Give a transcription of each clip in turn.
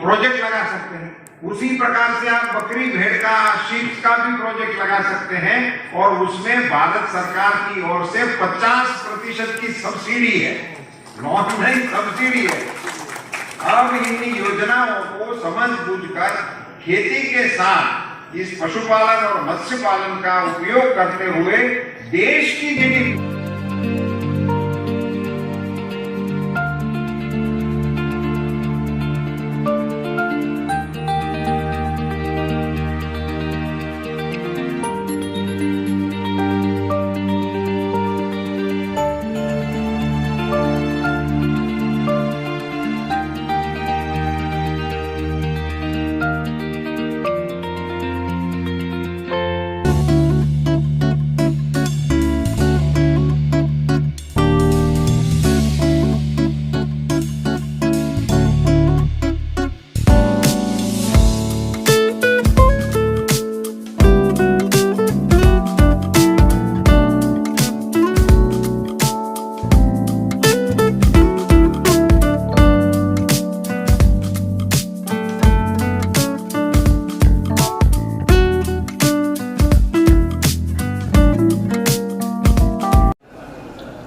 Project लगा सकते हैं। उसी प्रकार से आप बकरी भेड़ का, शीप का भी प्रोजेक्ट लगा सकते हैं और उसमें भारत सरकार की ओर से 50% की सब्सिडी है, लोन नहीं सब्सिडी है। अब इन योजनाओं को समझ बूझकर खेती के साथ इस पशुपालन और मत्स्य पालन का उपयोग करते हुए देश की जीडीपी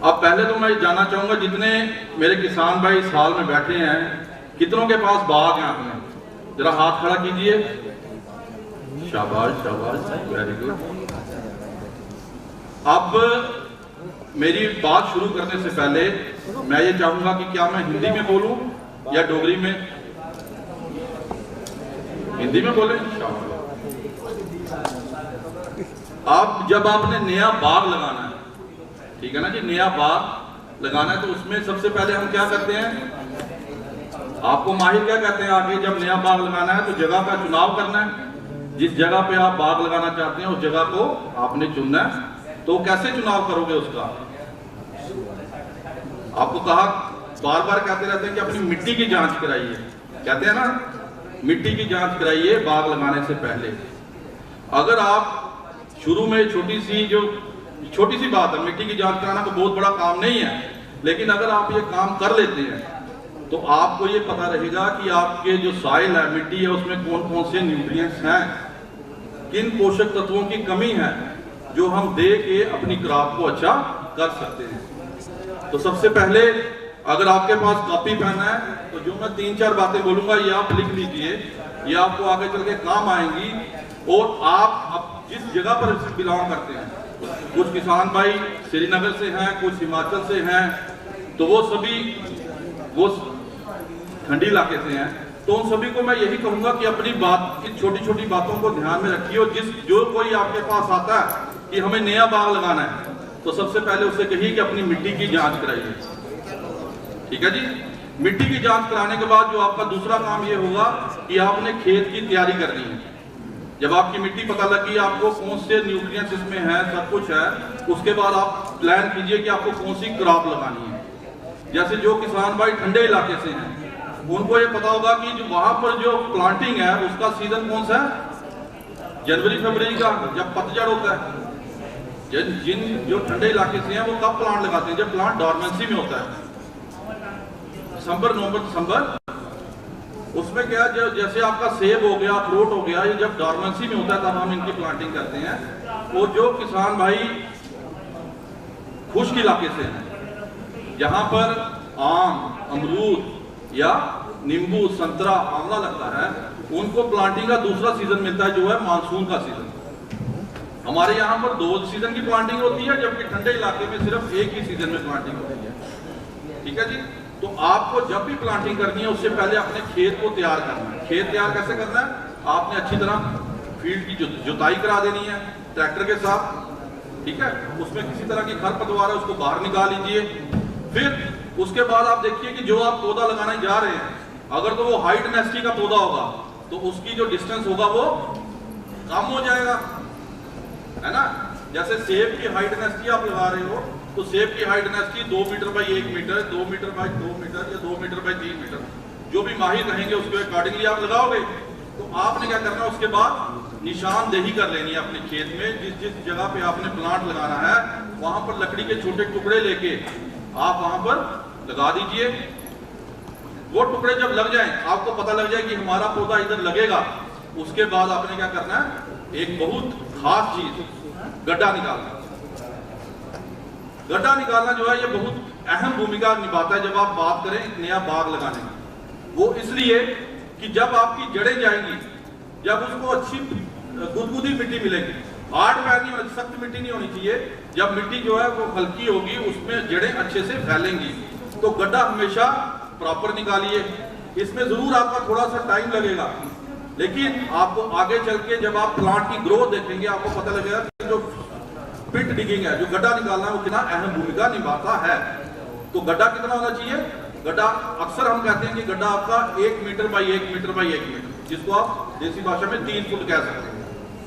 अब पहले तो मैं जानना चाहूंगा, जितने मेरे किसान भाई इस हाल में बैठे हैं, कितनों के पास बाग हैं? आपने जरा हाथ खड़ा कीजिए। शाबाश शाबाश, वेरी गुड। अब मेरी बात शुरू करने से पहले मैं ये चाहूंगा कि क्या मैं हिंदी में बोलूं या डोगरी में? हिंदी में बोले। अब जब आपने नया बाग लगाना है, ठीक है ना जी, नया बाग लगाना है, तो उसमें सबसे पहले हम क्या करते हैं? आपको माहिर क्या कहते हैं? आगे जब नया बाग लगाना है तो जगह का चुनाव करना है। जिस जगह पे आप बाग लगाना चाहते हैं उस जगह को आपने चुनना है। तो कैसे चुनाव करोगे उसका? आपको कहा, बार बार कहते रहते हैं कि अपनी मिट्टी की जांच कराइए, कहते हैं ना, मिट्टी की जांच कराइए बाग लगाने से पहले। अगर आप शुरू में छोटी सी बात है, मिट्टी की जांच कराना तो बहुत बड़ा काम नहीं है, लेकिन अगर आप ये काम कर लेते हैं तो आपको ये पता रहेगा कि आपके जो सॉइल है, मिट्टी है, उसमें कौन कौन से न्यूट्रिएंट्स हैं, किन पोषक तत्वों की कमी है, जो हम दे के अपनी क्रॉप को अच्छा कर सकते हैं। तो सबसे पहले अगर आपके पास कॉपी पेन है तो जो मैं 3-4 बातें बोलूंगा ये आप लिख लीजिए, ये आपको आगे चल के काम आएंगी। और आप जिस जगह पर बिलोंग करते हैं, कुछ किसान भाई श्रीनगर से हैं, कुछ हिमाचल से हैं, तो वो ठंडी इलाके से हैं, तो उन सभी को मैं यही कहूंगा कि अपनी बात की छोटी छोटी बातों को ध्यान में रखिए। और जो कोई आपके पास आता है कि हमें नया बाग लगाना है, तो सबसे पहले उससे कहिए कि अपनी मिट्टी की जांच कराइए। ठीक है जी। मिट्टी की जांच कराने के बाद जो आपका दूसरा काम ये होगा कि आपने खेत की तैयारी करनी है। जब आपकी मिट्टी पता लगी, आपको कौन से न्यूट्रिएंट्स इसमें है, सब कुछ है, उसके बाद आप प्लान कीजिए कि आपको कौन सी क्रॉप लगानी है। जैसे जो किसान भाई ठंडे इलाके से हैं, उनको ये पता होगा कि जो वहां पर जो प्लांटिंग है उसका सीजन कौन सा है? जनवरी फरवरी का, जब पतझड़ होता है। जिन जो ठंडे इलाके से हैं वो कब प्लांट लगाते हैं? जब प्लांट डॉर्मेंसी में होता है, दिसंबर, नवंबर, दिसंबर। उसमें क्या, जैसे आपका सेब हो गया, फ्रूट हो गया, ये जब डॉर्मेंसी में होता है तब हम इनकी प्लांटिंग करते हैं। वो जो किसान भाई खुश्क इलाके से हैं, जहां पर आम, अमरूद या नींबू, संतरा, आंवला लगता है, उनको प्लांटिंग का दूसरा सीजन मिलता है, जो है मानसून का सीजन। हमारे यहाँ पर 2 सीजन की प्लांटिंग होती है, जबकि ठंडे इलाके में सिर्फ एक ही सीजन में प्लांटिंग होती है। ठीक है जी। तो आपको जब भी प्लांटिंग करनी है उससे पहले अपने खेत को तैयार करना है। खेत तैयार कैसे करना है? आपने अच्छी तरह फील्ड की जुताई करा देनी है ट्रैक्टर के साथ। ठीक है, उसमें किसी तरह की खरपतवार है उसको बाहर निकाल लीजिए। फिर उसके बाद आप देखिए कि जो आप पौधा लगाने जा रहे हैं, अगर तो वो हाई डेंसिटी का पौधा होगा तो उसकी जो डिस्टेंस होगा वो कम हो जाएगा, है ना। जैसे सेब की हाई डेंसिटी आप लगा रहे हो तो सेब की high density 2 metre by 1 metre, 2 metre by 2 metre या 2 मीटर बाई 3 मीटर, जो भी माहिर रहेंगे उसके अकॉर्डिंगली आप लगाओगे। तो आपने क्या करना है, उसके बाद निशानदेही कर लेनी है अपने खेत में। जिस जिस जगह पे आपने प्लांट लगाना है वहां पर लकड़ी के छोटे टुकड़े लेके आप वहां पर लगा दीजिए। वो टुकड़े जब लग जाएं, आपको पता लग जाए कि हमारा पौधा इधर लगेगा, उसके बाद आपने क्या करना है, एक बहुत खास चीज, गड्ढा निकालना। गड्ढा निकालना जो है ये बहुत अहम भूमिका निभाता है जब आप बात करें एक नया बाग लगाने की। वो इसलिए कि जब आपकी जड़ें जाएंगी, जब उसको अच्छी गुदगुदी मिट्टी मिलेगी, हार्ड पैर नहीं होनी, सख्त मिट्टी नहीं होनी चाहिए। जब मिट्टी जो है वो हल्की होगी, उसमें जड़ें अच्छे से फैलेंगी। तो गड्ढा हमेशा प्रॉपर निकालिए। इसमें जरूर आपका थोड़ा सा टाइम लगेगा, लेकिन आपको आगे चल के जब आप प्लांट की ग्रोथ देखेंगे आपको पता लगेगा कि जो पिट डिगिंग है, जो गड्ढा निकालना है, वो कितना अहम भूमिका निभाता है। तो गड्ढा कितना होना चाहिए? गड्ढा अक्सर हम कहते हैं कि गड्ढा आपका 1 metre by 1 metre by 1 metre, जिसको आप देसी भाषा में 3 फुट कह सकते हैं।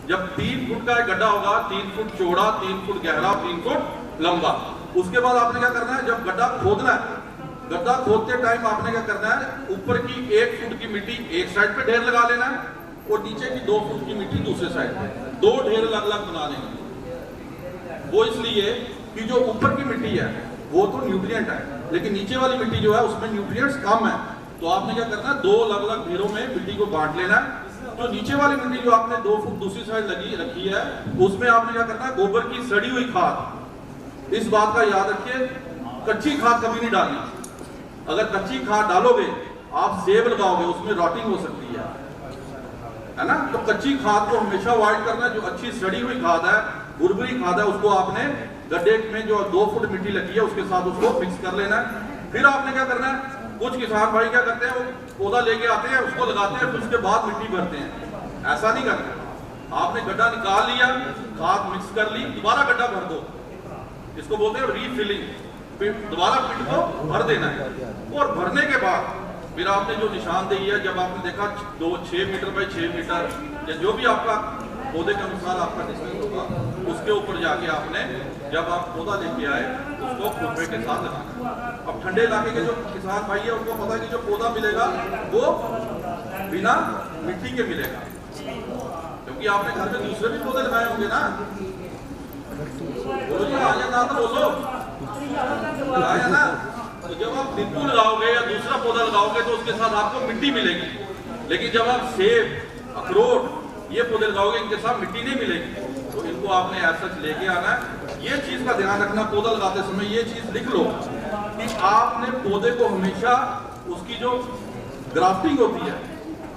जब 3 फुट का एक गड्ढा होगा, 3 फुट चौड़ा, 3 फुट गहरा, 3 फुट लंबा, उसके बाद आपने क्या करना है, जब गड्ढा खोदना है, गड्ढा खोदते टाइम आपने क्या करना है, ऊपर की 1 फुट की मिट्टी एक साइड पे ढेर लगा लेना है और नीचे की 2 फुट की मिट्टी दूसरे साइड पे, 2 ढेर अलग अलग बना लेंगे। वो इसलिए कि जो ऊपर की मिट्टी है वो तो न्यूट्रिएंट है, लेकिन नीचे वाली मिट्टी जो है उसमें न्यूट्रिएंट्स कम है। तो आपने क्या करना है, 2 अलग अलग ढेरों में मिट्टी को बांट लेना है। तो नीचे वाली मिट्टी जो आपने 2 फुट दूसरी साइड लगी रखी है, उसमें आपने क्या करना है, गोबर की सड़ी हुई खाद। इस बात का याद रखिए, कच्ची खाद कभी नहीं डालनी। अगर कच्ची खाद डालोगे, आप सेब लगाओगे, उसमें रॉटिंग हो सकती है ना। तो कच्ची खाद को हमेशा अवॉइड करना है। जो अच्छी सड़ी हुई खाद है, बुरबुरी खाद है, उसको आपने गड्ढे में जो 2 फुट मिट्टी लगी है उसके साथ उसको मिक्स कर लेना है। फिर आपने क्या करना है, कुछ किसान भाई क्या करते हैं, वो पौधा लेके आते हैं, उसको लगाते हैं, फिर उसके बाद मिट्टी भरते हैं। ऐसा नहीं करना। आपने गड्ढा निकाल लिया, खाद मिक्स कर ली, दोबारा गड्ढा भर दो, इसको बोलते हैं रीफिलिंग। फिर दोबारा पिट को भर देना है और भरने के बाद फिर आपने जो निशानदेही है, जब आपने देखा 6 मीटर बाई 6 मीटर या जो भी आपका पौधे के अनुसार आपका डिस्टेंस होगा, उसके ऊपर जाके आपने जब आप पौधा लेके आए उसको खुरपे के साथ लगाना। अब ठंडे इलाके के जो किसान भाई है उनको पता है कि जो पौधा मिलेगा वो बिना मिट्टी के मिलेगा, क्योंकि आपने घर में दूसरे भी पौधे लगाए होंगे ना। बोलो जी, आ जाना तो बोलो, लगाया ना। तो जब आप नींबू लगाओगे या दूसरा पौधा लगाओगे तो उसके साथ आपको मिट्टी मिलेगी, लेकिन जब आप सेब, अखरोट ये पौधे लगाओगे, इनके साथ मिट्टी नहीं मिलेगी। तो इनको आपने ऐसा लेके आना है। ये चीज का ध्यान रखना, पौधा लगाते समय ये चीज लिख लो कि आपने पौधे को हमेशा उसकी जो ग्राफ्टिंग होती है,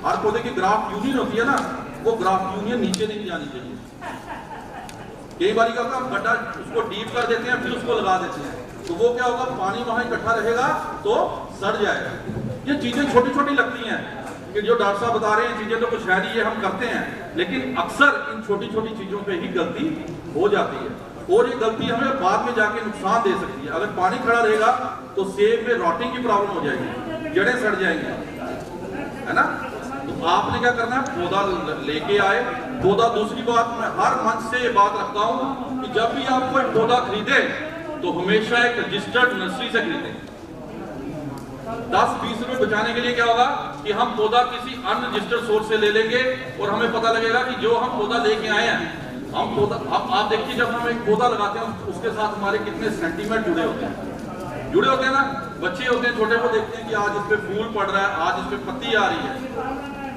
हर पौधे की ग्राफ्ट यूनियन होती है ना, वो ग्राफ्ट यूनियन नीचे नहीं जानी चाहिए। कई बार क्या होता है, गड्ढा उसको डीप कर देते हैं, फिर उसको लगा देते हैं, तो वो क्या होगा, पानी वहां इकट्ठा रहेगा तो सड़ जाएगा। ये चीजें छोटी छोटी लगती हैं कि जो डॉक्टर साहब बता रहे हैं चीजें तो कुछ है नहीं, ये हम करते हैं, लेकिन अक्सर इन छोटी छोटी चीजों पे ही गलती हो जाती है और ये गलती हमें बाद में जाके नुकसान दे सकती है। अगर पानी खड़ा रहेगा तो सेब में रॉटिंग की प्रॉब्लम हो जाएगी, जड़ें सड़ जाएंगी, है ना। तो आपने क्या करना है, पौधा लेके आए। पौधा, दूसरी बात मैं हर मंच से ये बात रखता हूँ कि जब भी आप कोई पौधा खरीदे तो हमेशा एक रजिस्टर्ड नर्सरी से खरीदें। 10-20 रुपए बचाने के लिए क्या होगा कि हम पौधा किसी अनरजिस्टर्ड सोर्स से ले लेंगे और हमें पता लगेगा कि जो हम पौधा लेके आए हैं, हम पौधा, आप देखिए जब हम एक पौधा लगाते हैं उसके साथ हमारे कितने सेंटीमेंट जुड़े होते हैं ना। बच्चे होते हैं छोटे, वो देखते हैं कि आज इस पे फूल पड़ रहा है, आज इस पे पत्ती आ रही है।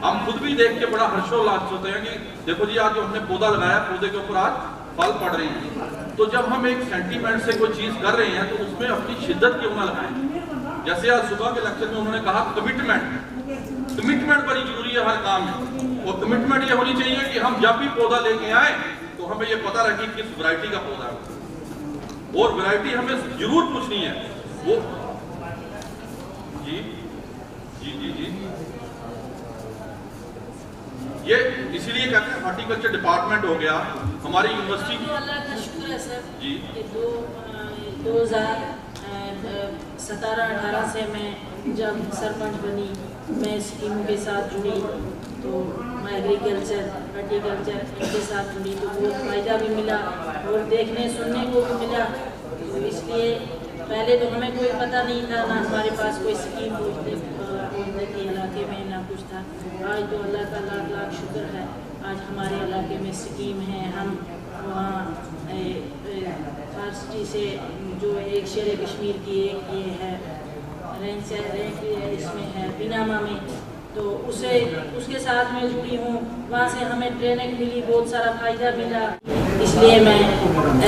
हम खुद भी देख के बड़ा हर्षोल्लास होते हैं कि देखो जी, आज जो हमने पौधा लगाया, पौधे के ऊपर आज फल पड़ रही है। तो जब हम एक सेंटीमेंट से कोई चीज कर रहे हैं तो उसमें अपनी शिद्दत क्यों ना लगाएं। जैसे आज सुबह के लेक्चर में उन्होंने कहा कमिटमेंट बड़ी जरूरी है हर काम में। और कमिटमेंट ये होनी चाहिए कि हम जब भी पौधा लेके आए तो हमें ये पता रहे कि किस वैरायटी का पौधा है, और वैरायटी हमें जरूर पूछनी है वो। जी जी जी जी ये इसीलिए कहते हैं हॉर्टिकल्चर डिपार्टमेंट हो गया हमारी यूनिवर्सिटी। अल्लाह का शुक्र है सर जी कि 2017-18 से मैं जब सरपंच बनी, मैं स्कीम के साथ जुड़ी, तो मैं एग्रीकल्चर हॉर्टिकल्चर इनके साथ जुड़ी तो बहुत फ़ायदा भी मिला और देखने सुनने को भी मिला। तो इसलिए पहले तो हमें कोई पता नहीं था, ना हमारे पास कोई स्कीम के इलाके में ना कुछ था। आज तो अल्लाह का लाख लाख शुक्र है, आज हमारे इलाके में स्कीम है। हम वहाँ यूनिवर्सिटी से जो एक शेर कश्मीर की एक ये है रैंक इसमें है बीनामा में, तो उसके साथ में जुड़ी हूँ। वहाँ से हमें ट्रेनिंग मिली, बहुत सारा फ़ायदा मिला, इसलिए मैं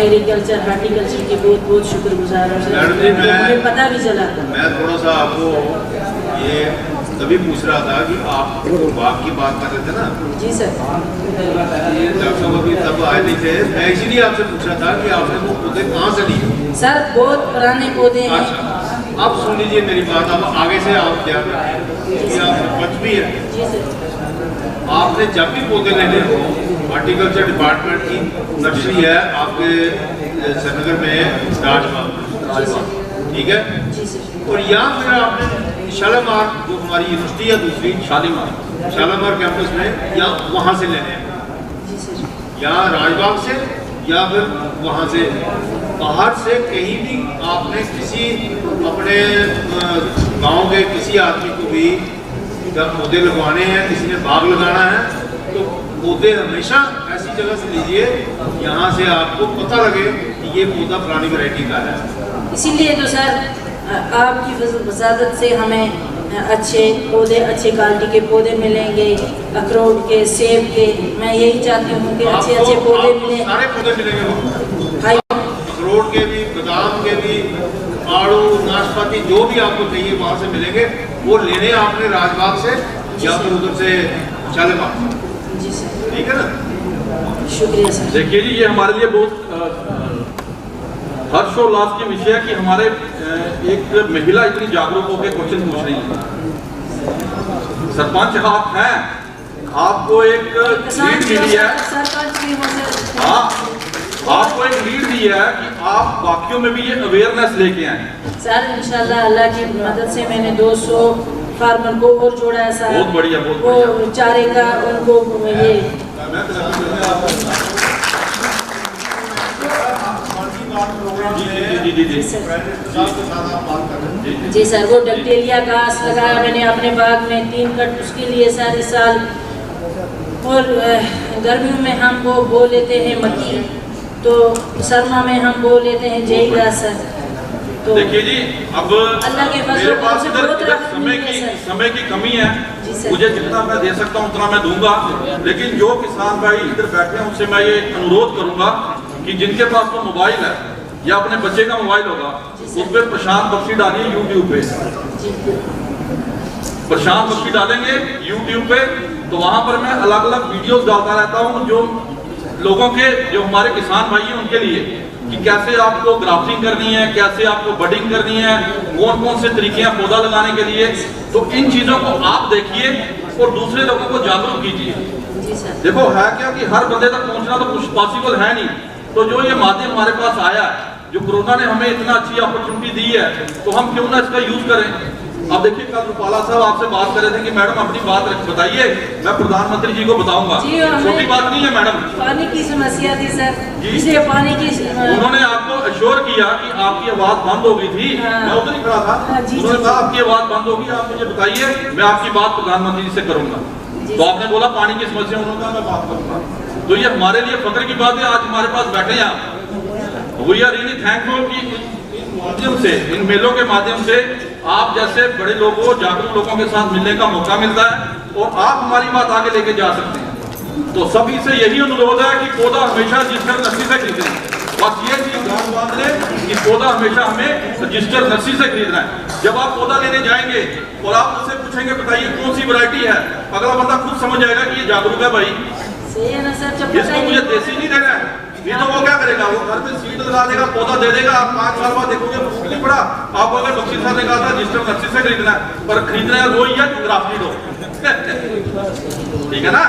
एग्रीकल्चर हॉर्टिकल्चर की बहुत बहुत शुक्रगुजार हूँ सर। हमें पता भी चला। मैं थोड़ा सा आपको ये तभी पूछ रहा था कि आप बाग की बात कर रहे थे ना। जी सर। डॉक्टर साहब अभी तब आए नहीं थे, मैं इसीलिए आपसे पूछ रहा था कि आपने वो पौधे कहाँ से लिए? सर बहुत पुराने पौधे हैं। अच्छा अब सुन लीजिए मेरी बात, अब आगे से आप ध्यान रखें क्योंकि आप सरपंच भी है। जी सर। आपने जब भी पौधे लेने हो, हॉर्टिकल्चर डिपार्टमेंट की नर्सरी है आपके श्रीनगर में राजबाग, ठीक है? जी सर। और या फिर आपने शालामार जो हमारी यूनिवर्सिटी है दूसरी शालामार कैंपस में, या वहाँ से लेने हैं, जी सर। या राजबाग से, या फिर वहाँ से बाहर से कहीं भी आपने किसी अपने गांव के किसी आदमी को भी जब पौधे लगवाने हैं, किसी ने बाग लगाना है, तो पौधे हमेशा ऐसी जगह से लीजिए यहाँ से आपको पता लगे कि ये पौधा पुरानी वैरायटी का है। इसीलिए तो सर आपकी वजादत से हमें अच्छे पौधे, अच्छे क्वालिटी के पौधे मिलेंगे, अखरोट के, सेब के। मैं यही चाहती हूँ कि अच्छे अच्छे पौधे मिले। सारे पौधे मिलेंगे, अखरोट के भी, बादाम के भी, आड़ू, नाशपाती, जो भी आपको चाहिए वहाँ से मिलेंगे। वो लेने आपने राजबाग से या फिर उधर से शालामार। जी सर। ठीक है ना? शुक्रिया सर। देखिए जी, ये हमारे लिए बहुत हर्षोल्लास की विषय है कि हमारे एक महिला इतनी जागरूक होकर क्वेश्चन पूछ रही है। सरपंच आप हैं, आपको एक लीड मिली है। सरपंच भी हो सर। हाँ, आपको एक लीड दी है कि आप बाकियों में भी ये अवेयरनेस लेके आए। सर इंशाल्लाह अल्लाह की मदद से मैंने 200 फार्मर को और जोड़ा है सर। बहुत बढ़िया, बहुत वो बढ़िया। चारे का उनको ये जी जी सर, वो डकटेलिया घास लगाया मैंने अपने बाग में 3 कट उसके लिए सर इस साल। और गर्मियों में हम वो बो लेते हैं मक्की, तो सरमा में हम बो लेते हैं जई घास सर। तो देखिए जी, अब अल्लाह के फजल मेरे पास से इधर बहुत राहत मिली है सर। समय की कमी है। जी सर। मुझे जितना मैं दे सकता हूँ उतना मैं दूंगा, लेकिन जो किसान भाई इधर बैठे हैं उनसे मैं ये अनुरोध करूंगा कि जिनके पास तो मोबाइल है या अपने बच्चे का मोबाइल होगा, उस पर प्रशांत बख्शी डालिए यूट्यूब पे। प्रशांत बख्शी डालेंगे यूट्यूब पे, तो वहां पर मैं अलग अलग वीडियोस डालता रहता हूं जो लोगों के, जो हमारे किसान भाई हैं उनके लिए, कि कैसे आपको ग्राफ्टिंग करनी है, कैसे आपको बडिंग करनी है, कौन कौन से तरीके हैं पौधा लगाने के लिए। तो इन चीजों को आप देखिए और दूसरे लोगों को जागरूक कीजिए। देखो है क्या कि हर बंदे तक पहुंचना तो कुछ पॉसिबल है नहीं, तो जो ये माध्यम हमारे पास आया है, जो कोरोना ने हमें इतना अच्छी अपॉर्चुनिटी दी है, तो हम क्यों ना इसका यूज करें। अब देखिए कल रूपाला साहब आपसे बात कर रहे थे कि मैडम अपनी बात बताइए, मैं प्रधानमंत्री जी को बताऊंगा। छोटी बात नहीं है मैडम। पानी की समस्या थी सर, इसलिए पानी की उन्होंने आपको अश्योर किया कि आपकी आवाज बंद हो गई थी। मैं उधर ही खड़ा था। उन्होंने कहा आपकी आवाज बंद होगी, आप मुझे बताइए, मैं आपकी बात प्रधानमंत्री जी से करूंगा। तो आपने बोला पानी की समस्या, उन्होंने कहा मैं बात करूंगा। तो ये हमारे लिए फख्र की बात है, आज हमारे पास बैठे हैं। वी आर रियली थैंकफुल कि इन माध्यम से, इन मेलों के माध्यम से आप जैसे बड़े लोगों, जागरूक लोगों के साथ मिलने का मौका मिलता है और आप हमारी बात आगे लेके जा सकते हैं। तो सभी से यही अनुरोध है कि पौधा हमेशा जिस घर नस्ली से खरीदें। बस ये चीज ध्यान बात लें कि पौधा हमेशा हमें रजिस्टर्ड नर्सरी से खरीदना है। जब आप पौधा लेने जाएंगे और आप उससे पूछेंगे बताइए कौन सी वैरायटी है, अगला बंदा खुद समझ जाएगा कि ये जागरूक है भाई, सही है ना सर? जब इसको मुझे देसी नहीं देना है। ये तो वो क्या करेगा, वो घर में सीड लगा देगा, पौधा दे देगा, आप 5 साल बाद देखोगे फूट नहीं पड़ा। आप अगर बख्शी साहब ने कहा था रजिस्टर्ड नर्सरी से खरीदना है, पर खरीदना है वो ही है जो ग्राफ्टेड हो। ठीक है ना?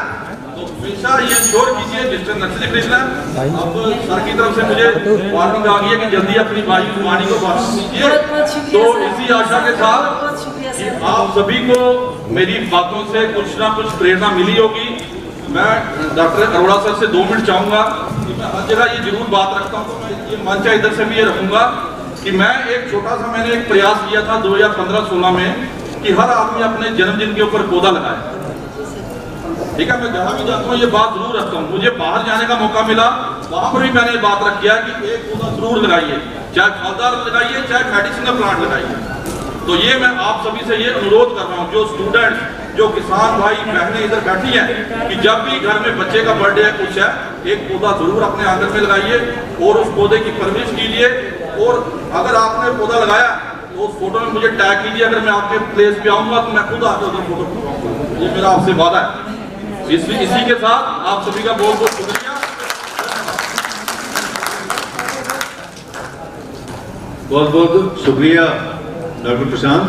तो हमेशा ये इंश्योर कीजिए रजिस्टर्ड नर्सरी से खरीदना है। अब सर की तरफ से मुझे वार्निंग आ गई है कि जल्दी अपनी वाणी को वापस कीजिए। तो इसी आशा के साथ कि आप सभी को मेरी बातों से कुछ ना कुछ प्रेरणा मिली होगी। मैं डॉक्टर अरोड़ा सर से 2 मिनट चाहूंगा कि मैं हर जगह ये जरूर बात रखता हूँ, तो मैं ये मंच है इधर से भी ये रखूंगा कि मैं एक छोटा सा मैंने एक प्रयास किया था 2015-16 में कि हर आदमी अपने जन्मदिन के ऊपर पौधा लगाए। ठीक है, मैं जहाँ भी जाता हूँ ये बात जरूर रखता हूँ। मुझे बाहर जाने का मौका मिला, वहाँ पर भी मैंने ये बात रखी है कि एक पौधा जरूर लगाइए, चाहे फलदार लगाइए चाहे मेडिसिनल प्लांट लगाइए। तो ये मैं आप सभी से ये अनुरोध कर रहा हूँ, जो स्टूडेंट, जो किसान भाई बहनें इधर बैठी हैं, कि जब भी घर में बच्चे का बर्थडे है कुछ है, एक पौधा जरूर अपने आंगन में लगाइए और उस पौधे की परवरिश कीजिए। और अगर आपने पौधा लगाया तो उस फोटो में मुझे टैग कीजिए। अगर मैं आपके प्लेस पे आऊंगा तो मैं खुद आकर उधर फोटो खिंचवाऊंगा। ये मेरा आपसे वादा है। इसी के साथ आप सभी का बहुत बहुत शुक्रिया। बहुत बहुत शुक्रिया डॉक्टर प्रशांत।